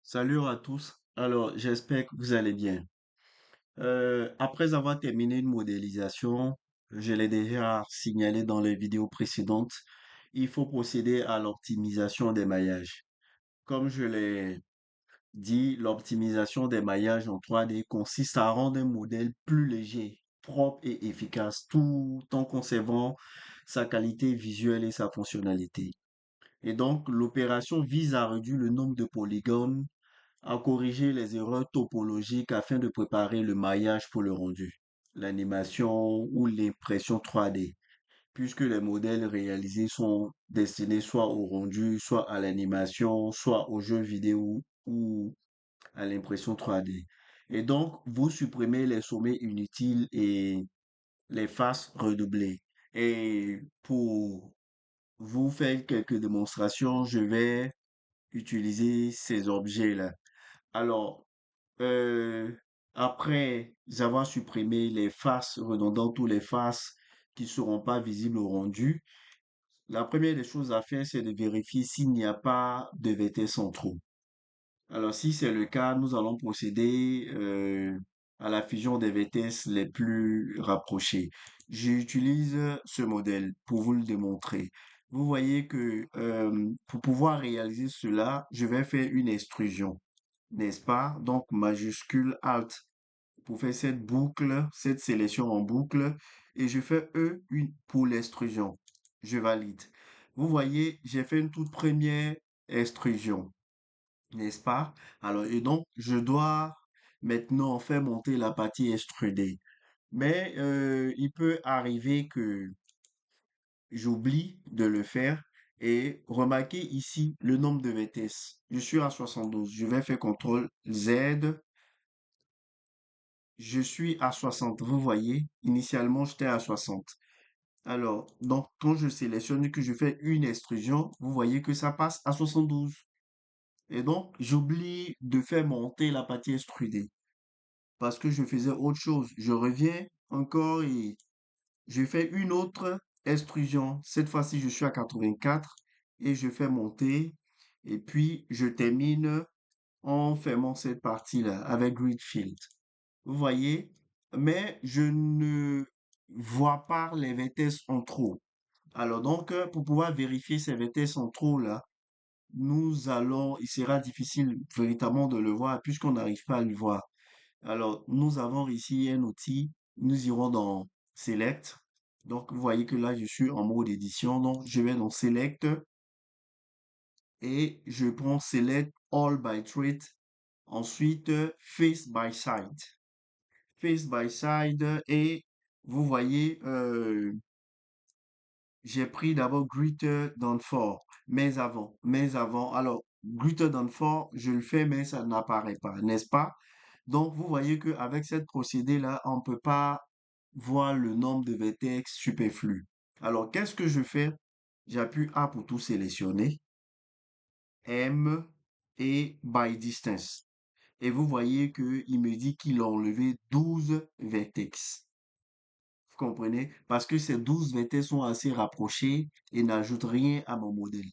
Salut à tous. Alors, j'espère que vous allez bien. Après avoir terminé une modélisation, je l'ai déjà signalé dans les vidéos précédentes, il faut procéder à l'optimisation des maillages. Comme je l'ai dit, l'optimisation des maillages en 3D consiste à rendre un modèle plus léger, propre et efficace, tout en conservant sa qualité visuelle et sa fonctionnalité. Et donc, l'opération vise à réduire le nombre de polygones, à corriger les erreurs topologiques afin de préparer le maillage pour le rendu, l'animation ou l'impression 3D, puisque les modèles réalisés sont destinés soit au rendu, soit à l'animation, soit au jeu vidéo ou à l'impression 3D. Et donc, vous supprimez les sommets inutiles et les faces redoublées. Et pour vous faire quelques démonstrations, je vais utiliser ces objets-là. Alors, euh, après avoir supprimé les faces redondantes ou les faces qui ne seront pas visibles au rendu, la première des choses à faire, c'est de vérifier s'il n'y a pas de vertèces centraux. Alors, si c'est le cas, nous allons procéder à la fusion des vertèces les plus rapprochées. J'utilise ce modèle pour vous le démontrer. Vous voyez que pour pouvoir réaliser cela, je vais faire une extrusion, n'est-ce pas? Donc, majuscule Alt pour faire cette boucle, cette sélection en boucle, et je fais E pour l'extrusion. Je valide. Vous voyez, j'ai fait une toute première extrusion, n'est-ce pas? Alors, et donc, je dois maintenant faire monter la partie extrudée. Mais il peut arriver que j'oublie de le faire. Et remarquez ici le nombre de vertèces. Je suis à 72. Je vais faire CTRL Z. Je suis à 60. Vous voyez, initialement, j'étais à 60. Alors, donc, quand je sélectionne et que je fais une extrusion, vous voyez que ça passe à 72. Et donc, j'oublie de faire monter la partie extrudée parce que je faisais autre chose. Je reviens encore et je fais une autre extrusion. Cette fois-ci, je suis à 84 et je fais monter. Et puis, je termine en fermant cette partie-là avec Grid Field. Vous voyez? Mais je ne vois pas les vertèces en trop. Alors donc, pour pouvoir vérifier ces vertèces en trop là, il sera difficile véritablement de le voir puisqu'on n'arrive pas à le voir. Alors, nous avons ici un outil. Nous irons dans Select. Donc, vous voyez que là, je suis en mode édition. Donc, je vais dans Select et je prends Select All by Trait. Ensuite, Face by Side. Face by Side et vous voyez, j'ai pris d'abord Greater Than 4, mais avant. Alors, Greater Than 4, je le fais, mais ça n'apparaît pas, n'est-ce pas? Donc, vous voyez qu'avec cette procédé-là, on ne peut pas voir le nombre de vertex superflus. Alors, qu'est-ce que je fais? J'appuie A pour tout sélectionner, M et By Distance. Et vous voyez qu'il me dit qu'il a enlevé 12 vertex. Vous comprenez? Parce que ces 12 vertex sont assez rapprochés et n'ajoutent rien à mon modèle.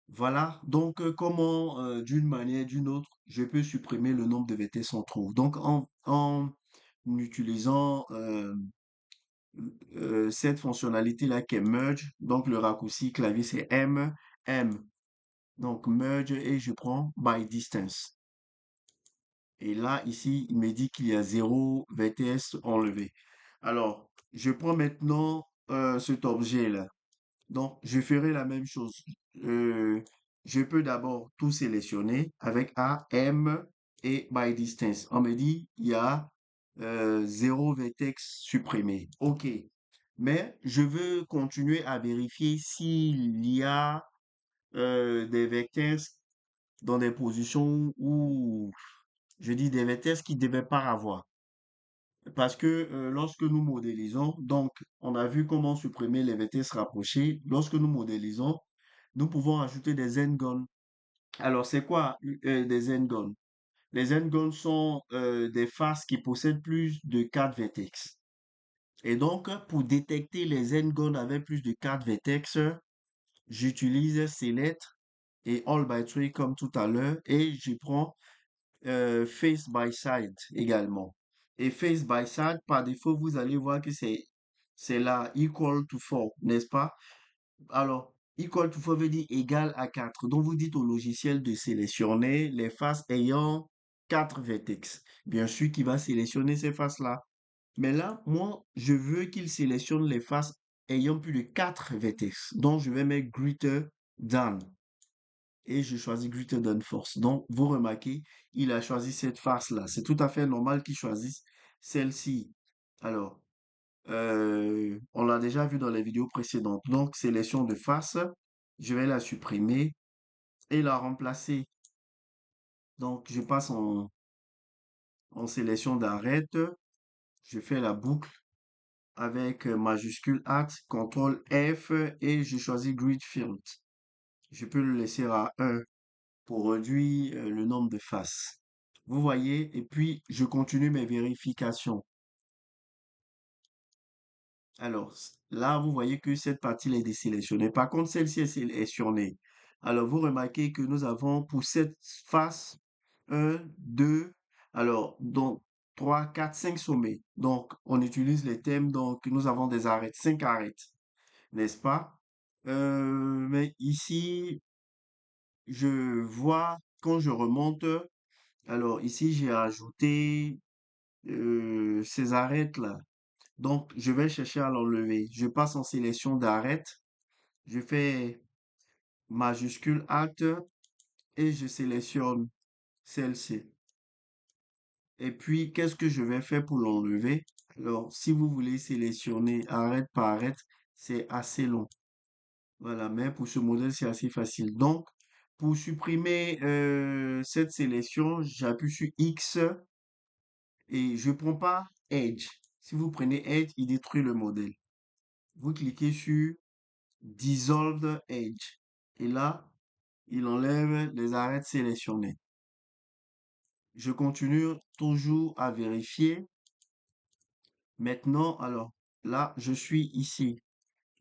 Voilà, donc comment, d'une manière, d'une autre, je peux supprimer le nombre de vertex on trouve. Donc en utilisant cette fonctionnalité-là qui est merge, donc le raccourci clavier c'est M, donc merge et je prends by distance. Et là, ici, il me dit qu'il y a 0 vertex enlevé. Alors, je prends maintenant cet objet-là. Donc, je ferai la même chose. Euh, je peux d'abord tout sélectionner avec A, M et by distance. On me dit, il y a 0 vertex supprimé. OK. Mais je veux continuer à vérifier s'il y a des vertex dans des positions où, je dis des vertex qui ne devaient pas avoir. Parce que lorsque nous modélisons, donc on a vu comment supprimer les vertices rapprochés. Lorsque nous modélisons, nous pouvons ajouter des n-gons. Alors, c'est quoi des n-gons? Les n-gons sont des faces qui possèdent plus de 4 vertex. Et donc, pour détecter les n-gons avec plus de 4 vertex, j'utilise Select et all by three comme tout à l'heure et je prends face by side également. Et face by side, par défaut, vous allez voir que c'est là equal to 4, n'est-ce pas? Alors, equal to 4 veut dire égal à 4. Donc, vous dites au logiciel de sélectionner les faces ayant 4 vertex. Bien sûr, qu'il va sélectionner ces faces-là. Mais là, moi, je veux qu'il sélectionne les faces ayant plus de 4 vertex. Donc, je vais mettre greater than. Et je choisis greater than force. Donc, vous remarquez, il a choisi cette face-là. C'est tout à fait normal qu'il choisisse celle-ci. Alors, on l'a déjà vu dans les vidéos précédentes. Donc, sélection de face, je vais la supprimer et la remplacer. Donc, je passe en sélection d'arrête. Je fais la boucle avec majuscule Alt, CTRL F et je choisis Grid Field. Je peux le laisser à 1 pour réduire le nombre de faces. Vous voyez, et puis je continue mes vérifications. Alors, là, vous voyez que cette partie est désélectionnée. Par contre, celle-ci est sélectionnée. Alors, vous remarquez que nous avons pour cette face un, 2, alors, donc 3, 4, 5 sommets. Donc, on utilise les thèmes. Donc, nous avons des arêtes, 5 arêtes, n'est-ce pas? Mais ici, je vois quand je remonte, alors ici, j'ai ajouté ces arêtes-là. Donc, je vais chercher à l'enlever. Je passe en sélection d'arête. Je fais majuscule Alt et je sélectionne celle-ci. Et puis, qu'est-ce que je vais faire pour l'enlever? Alors, si vous voulez sélectionner arête par arête, c'est assez long. Voilà, mais pour ce modèle, c'est assez facile. Donc, pour supprimer cette sélection, j'appuie sur X et je ne prends pas Edge. Si vous prenez Edge, il détruit le modèle. Vous cliquez sur Dissolve Edge. Et là, il enlève les arêtes sélectionnées. Je continue toujours à vérifier. Maintenant, alors, là, je suis ici.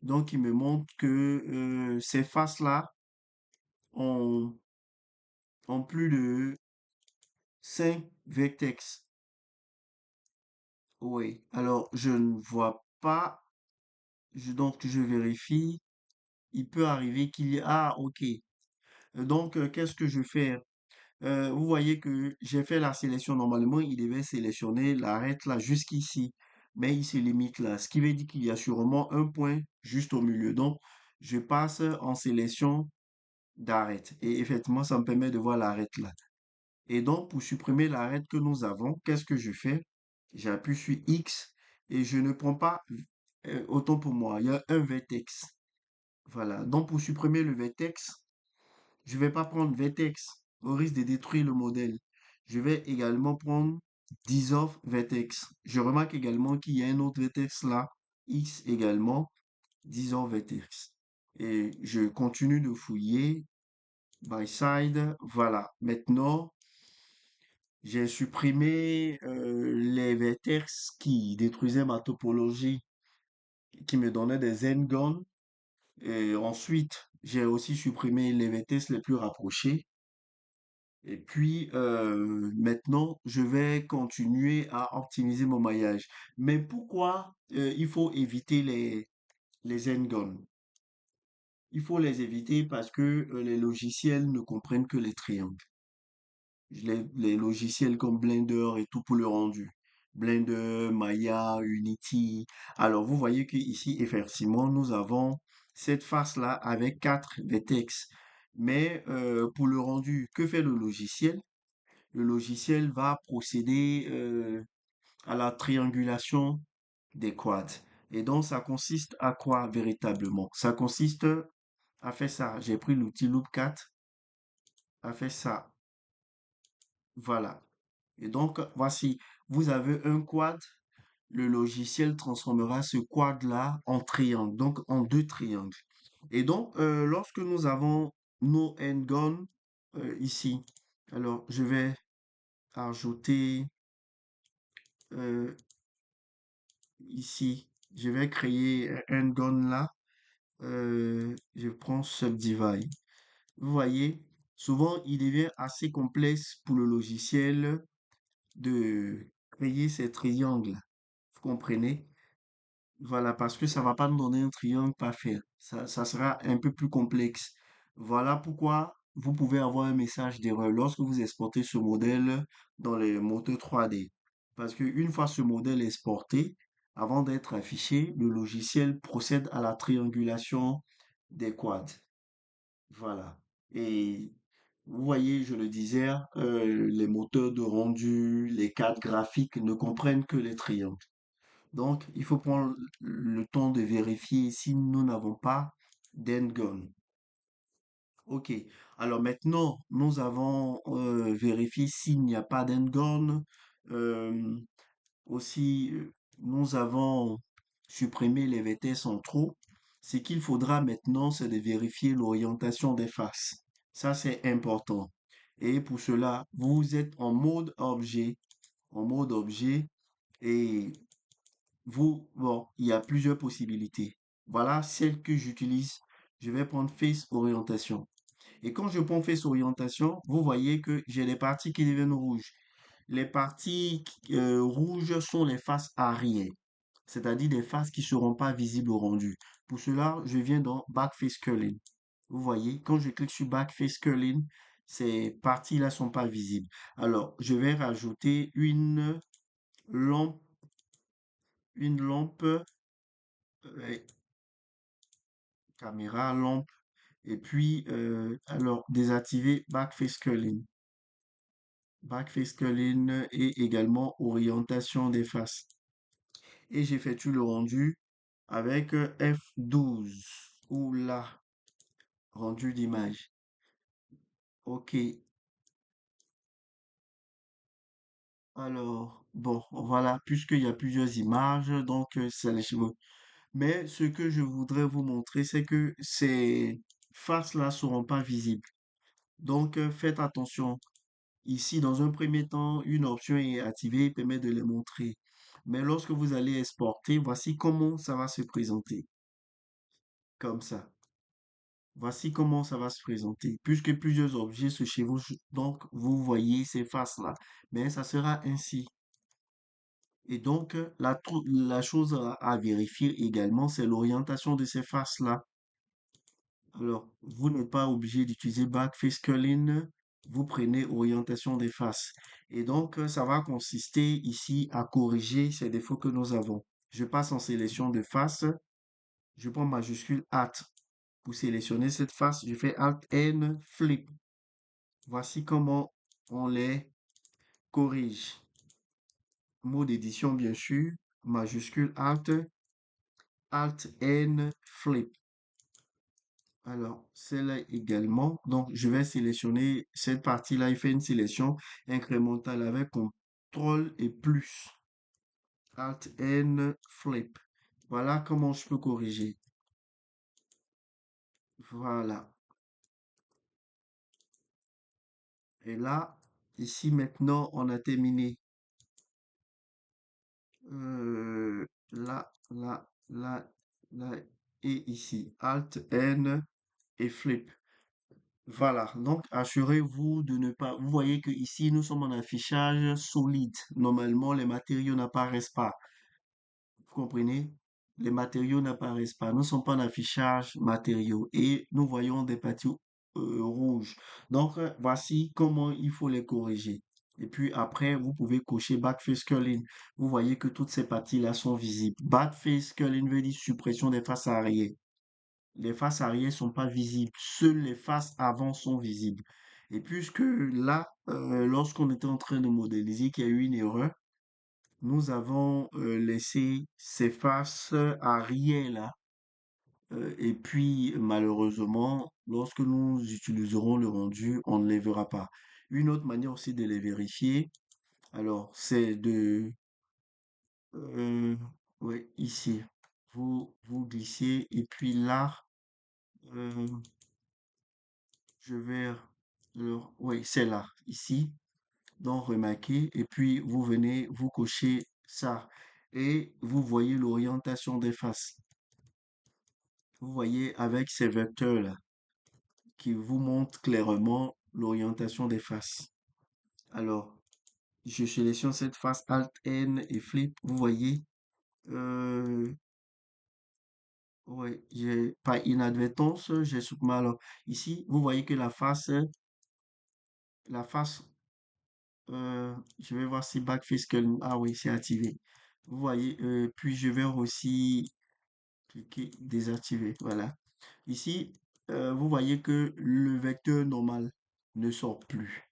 Donc, il me montre que ces faces-là ont, ont plus de 5 vertex. Oui. Alors, je ne vois pas. Donc, je vérifie. Il peut arriver qu'il y ait... Ah, ok. Donc, qu'est-ce que je fais? Vous voyez que j'ai fait la sélection. Normalement, il devait sélectionner l'arête là jusqu'ici. Mais il se limite là. Ce qui veut dire qu'il y a sûrement un point juste au milieu. Donc, je passe en sélection d'arête. Et effectivement, ça me permet de voir l'arête là. Et donc, pour supprimer l'arête que nous avons, qu'est-ce que je fais? J'appuie sur X et je ne prends pas, autant pour moi, il y a un vertex. Voilà. Donc, pour supprimer le vertex, je vais pas prendre vertex au risque de détruire le modèle. Je vais également prendre dissolve vertex. Je remarque également qu'il y a un autre vertex là, X également, dissolve vertex. Et je continue de fouiller by side. Voilà. Maintenant, j'ai supprimé les vertex qui détruisaient ma topologie, qui me donnaient des n-gons. Et ensuite, j'ai aussi supprimé les vertex les plus rapprochés. Et puis, maintenant, je vais continuer à optimiser mon maillage. Mais pourquoi il faut éviter les n-gons? Il faut les éviter parce que les logiciels ne comprennent que les triangles. Les logiciels comme Blender et tout pour le rendu. Blender, Maya, Unity. Alors, vous voyez que ici, effectivement, nous avons cette face-là avec 4 vertex. Mais pour le rendu, que fait le logiciel? Le logiciel va procéder à la triangulation des quads. Et donc, ça consiste à quoi véritablement? Ça consiste à faire ça. J'ai pris l'outil Loopcat, à faire ça. Voilà. Et donc, voici, vous avez un quad, le logiciel transformera ce quad-là en triangle, donc en deux triangles. Et donc, lorsque nous avons nos n-gons ici, alors je vais ajouter euh, ici, je vais créer un n-gon là, je prends Subdivide. Vous voyez, souvent, il devient assez complexe pour le logiciel de créer ces triangles. Vous comprenez? Voilà, parce que ça va pas nous donner un triangle parfait. Ça sera un peu plus complexe. Voilà pourquoi vous pouvez avoir un message d'erreur lorsque vous exportez ce modèle dans les moteurs 3D. Parce qu'une fois ce modèle exporté, avant d'être affiché, le logiciel procède à la triangulation des quads. Voilà. Et vous voyez, je le disais, les moteurs de rendu, les cartes graphiques ne comprennent que les triangles. Donc, il faut prendre le temps de vérifier si nous n'avons pas d'endgone. OK. Alors maintenant, nous avons vérifié s'il n'y a pas d'endgone. Euh, Aussi, nous avons supprimé les vertèces en trop. Ce qu'il faudra maintenant, c'est de vérifier l'orientation des faces. Ça, c'est important. Et pour cela, vous êtes en mode objet, et bon, il y a plusieurs possibilités. Voilà celle que j'utilise. Je vais prendre Face Orientation. Et quand je prends Face Orientation, vous voyez que j'ai les parties qui deviennent rouges. Les parties rouges sont les faces arrière, c'est-à-dire des faces qui ne seront pas visibles au rendu. Pour cela, je viens dans Backface Curling. Vous voyez, quand je clique sur Backface Curling, ces parties-là sont pas visibles. Alors, je vais rajouter lampe, une lampe, caméra, lampe, et puis, alors, désactiver Backface Curling. Backface Curling et également orientation des faces. Et j'effectue le rendu avec F12 ou là, rendu d'image. OK. Alors, bon, voilà, puisqu'il y a plusieurs images, donc c'est les cheveux. Mais ce que je voudrais vous montrer, c'est que ces faces-là seront pas visibles. Donc, faites attention. Ici, dans un premier temps, une option est activée et permet de les montrer. Mais lorsque vous allez exporter, voici comment ça va se présenter. Comme ça. Voici comment ça va se présenter. Puisque plusieurs objets se chevauchent, donc vous voyez ces faces-là. Mais ça sera ainsi. Et donc, la chose à vérifier également, c'est l'orientation de ces faces-là. Alors, vous n'êtes pas obligé d'utiliser Backface Culling. Vous prenez orientation des faces. Et donc, ça va consister ici à corriger ces défauts que nous avons. Je passe en sélection de face. Je prends majuscule Alt. Pour sélectionner cette face, je fais Alt N Flip. Voici comment on les corrige. Mot d'édition, bien sûr. Majuscule Alt, Alt N Flip. Alors, celle-là également. Donc, je vais sélectionner cette partie-là. Il fait une sélection incrémentale avec CTRL et plus. Alt N Flip. Voilà comment je peux corriger. Voilà. Et là, ici maintenant, on a terminé. Là, là, là, là et ici. Alt N et Flip. Voilà, donc assurez-vous de ne pas... Vous voyez que ici, nous sommes en affichage solide. Normalement, les matériaux n'apparaissent pas. Vous comprenez? Les matériaux n'apparaissent pas. Nous ne sommes pas en affichage matériaux et nous voyons des parties rouges. Donc, voici comment il faut les corriger. Et puis après, vous pouvez cocher Backface Culling. Vous voyez que toutes ces parties-là sont visibles. Backface Culling veut dire suppression des faces arrière. Les faces arrière sont pas visibles. Seules les faces avant sont visibles. Et puisque là, lorsqu'on était en train de modéliser, qu'il y a eu une erreur, nous avons laissé ces faces arrière là. Et puis, malheureusement, lorsque nous utiliserons le rendu, on ne les verra pas. Une autre manière aussi de les vérifier, alors, c'est de, euh, ouais, ici, vous glissez, et puis là, euh, je vais, oui, c'est là, ici, donc remarquez, et puis vous venez, vous cochez ça, et vous voyez l'orientation des faces. Vous voyez avec ces vecteurs-là qui vous montre clairement l'orientation des faces. Alors, je sélectionne cette face Alt N et Flip. Vous voyez, euh, ouais, j'ai par inadvertance, j'ai supprimé. Alors, ici, vous voyez que la face, je vais voir si Backface Curl, ah oui, c'est activé. Vous voyez, puis je vais aussi cliquer désactiver. Voilà. Ici, vous voyez que le vecteur normal ne sort plus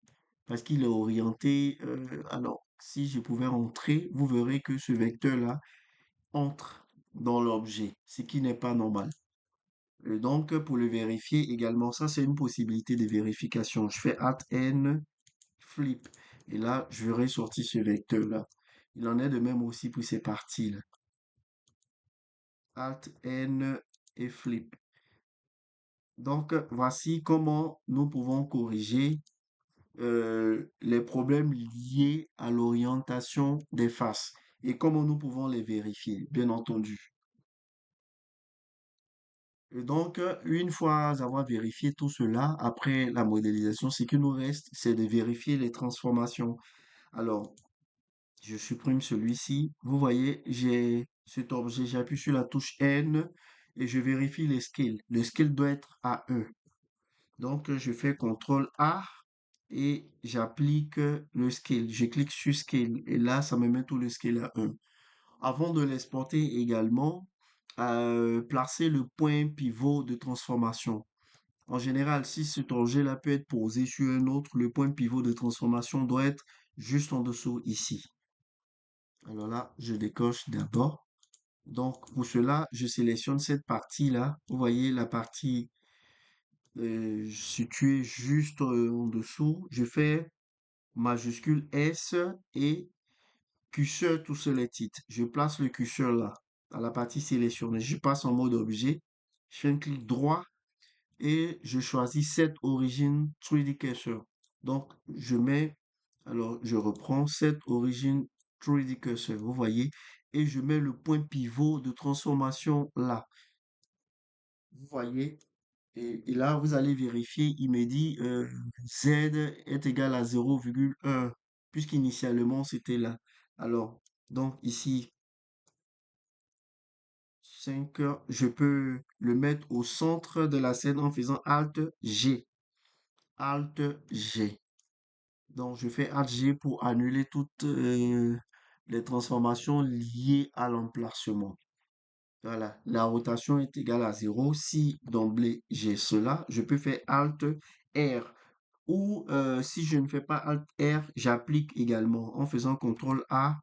parce qu'il est orienté. Alors, si je pouvais entrer, vous verrez que ce vecteur-là entre dans l'objet, ce qui n'est pas normal. Et donc, pour le vérifier également, ça c'est une possibilité de vérification. Je fais Alt N, flip. Et là, je vais ressortir ce vecteur-là. Il en est de même aussi pour ces parties-là. Alt N et flip. Donc, voici comment nous pouvons corriger les problèmes liés à l'orientation des faces et comment nous pouvons les vérifier, bien entendu. Et donc, une fois avoir vérifié tout cela, après la modélisation, ce qui nous reste, c'est de vérifier les transformations. Alors, je supprime celui-ci. Vous voyez, j'ai cet objet, j'appuie sur la touche N et je vérifie les scales. Le scale doit être à 1. Donc, je fais CTRL A et j'applique le scale. Je clique sur scale et là, ça me met tout le scale à 1. Avant de l'exporter également, placer le point pivot de transformation. En général, si cet objet-là peut être posé sur un autre, le point pivot de transformation doit être juste en dessous ici. Alors là, je décoche d'abord. Donc, pour cela, je sélectionne cette partie-là. Vous voyez la partie située juste en dessous. Je fais majuscule S et curseur tout seul les titres. Je place le curseur là, à la partie sélectionnée. Je passe en mode objet. Je fais un clic droit et je choisis cette origine 3D cursor. Donc, je reprends cette origine 3D cursor, vous voyez, et je mets le point pivot de transformation là. Vous voyez, et là, vous allez vérifier, il me dit Z est égal à 0,1, puisqu'initialement c'était là. Alors, donc ici, 5 heures, je peux le mettre au centre de la scène en faisant Alt G. Alt G. Donc, je fais Alt G pour annuler toutes les transformations liées à l'emplacement. Voilà, la rotation est égale à 0. Si d'emblée j'ai cela, je peux faire Alt R. Ou si je ne fais pas Alt R, j'applique également en faisant CTRL A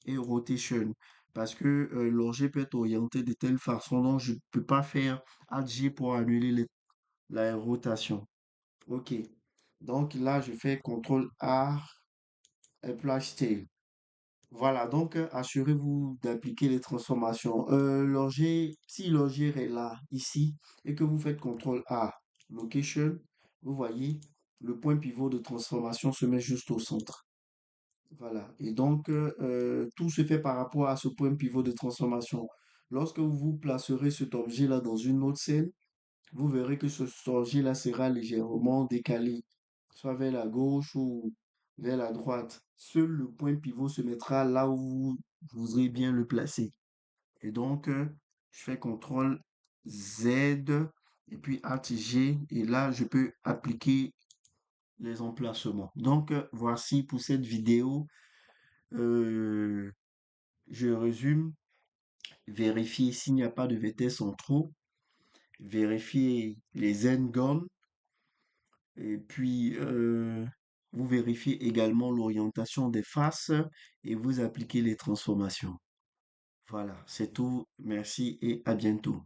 et Rotation. Parce que l'objet peut être orienté de telle façon, donc je ne peux pas faire Alt G pour annuler la rotation. OK. Donc là, je fais CTRL A, Apply Style. Voilà, donc assurez-vous d'appliquer les transformations. Si l'objet est là, ici, et que vous faites CTRL A, Location, vous voyez, le point pivot de transformation se met juste au centre. Voilà, et donc tout se fait par rapport à ce point pivot de transformation. Lorsque vous placerez cet objet-là dans une autre scène, vous verrez que ce objet-là sera légèrement décalé, soit vers la gauche ou vers la droite. Seul le point pivot se mettra là où vous voudrez bien le placer. Et donc, je fais CTRL Z et puis Alt G et là, je peux appliquer les emplacements. Donc, voici pour cette vidéo. Euh, je résume. Vérifier s'il n'y a pas de VTS en trop. Vérifier les endgoms. Et puis, vous vérifiez également l'orientation des faces et vous appliquez les transformations. Voilà, c'est tout. Merci et à bientôt.